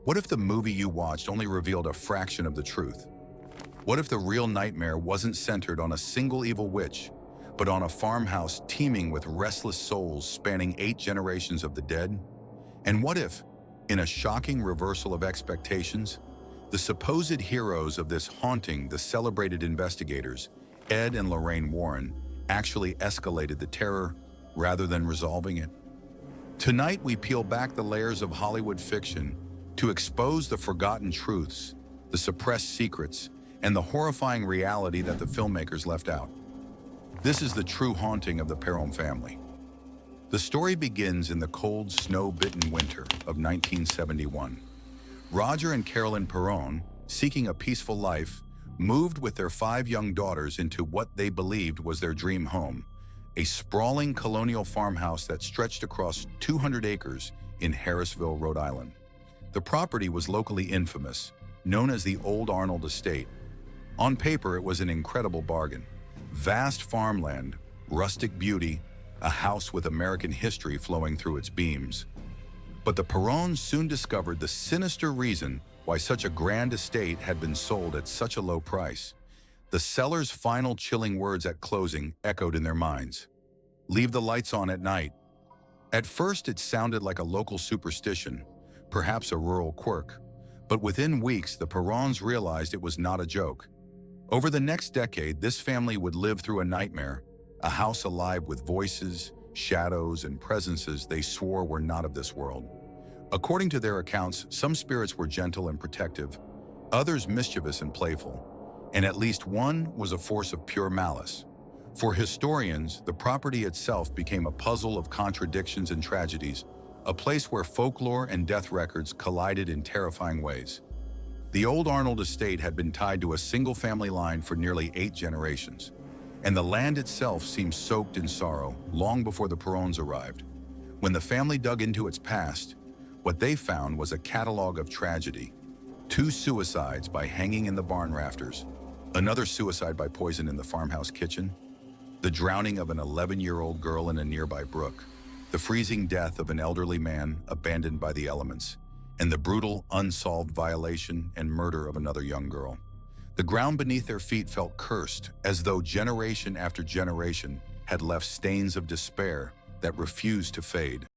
What if the movie you watched only revealed a fraction of the truth? What if the real nightmare wasn't centered on a single evil witch, but on a farmhouse teeming with restless souls spanning 8 generations of the dead? And what if, in a shocking reversal of expectations, the supposed heroes of this haunting, the celebrated investigators, Ed and Lorraine Warren, actually escalated the terror rather than resolving it? Tonight, we peel back the layers of Hollywood fiction to expose the forgotten truths, the suppressed secrets, and the horrifying reality that the filmmakers left out. This is the true haunting of the Perron family. The story begins in the cold, snow-bitten winter of 1971. Roger and Carolyn Perron, seeking a peaceful life, moved with their 5 young daughters into what they believed was their dream home, a sprawling colonial farmhouse that stretched across 200 acres in Harrisville, Rhode Island. The property was locally infamous, known as the Old Arnold Estate. On paper, it was an incredible bargain. Vast farmland, rustic beauty, a house with American history flowing through its beams. But the Perrons soon discovered the sinister reason why such a grand estate had been sold at such a low price. The seller's final chilling words at closing echoed in their minds. "Leave the lights on at night." At first, it sounded like a local superstition, perhaps a rural quirk. But within weeks, the Perrons realized it was not a joke. Over the next decade, this family would live through a nightmare, a house alive with voices, shadows, and presences they swore were not of this world. According to their accounts, some spirits were gentle and protective, others mischievous and playful, and at least one was a force of pure malice. For historians, the property itself became a puzzle of contradictions and tragedies, a place where folklore and death records collided in terrifying ways. The Old Arnold Estate had been tied to a single family line for nearly 8 generations, and the land itself seemed soaked in sorrow long before the Perrons arrived. When the family dug into its past, what they found was a catalog of tragedy: 2 suicides by hanging in the barn rafters, another suicide by poison in the farmhouse kitchen, the drowning of an 11-year-old girl in a nearby brook, the freezing death of an elderly man abandoned by the elements, and the brutal, unsolved violation and murder of another young girl. The ground beneath their feet felt cursed, as though generation after generation had left stains of despair that refused to fade.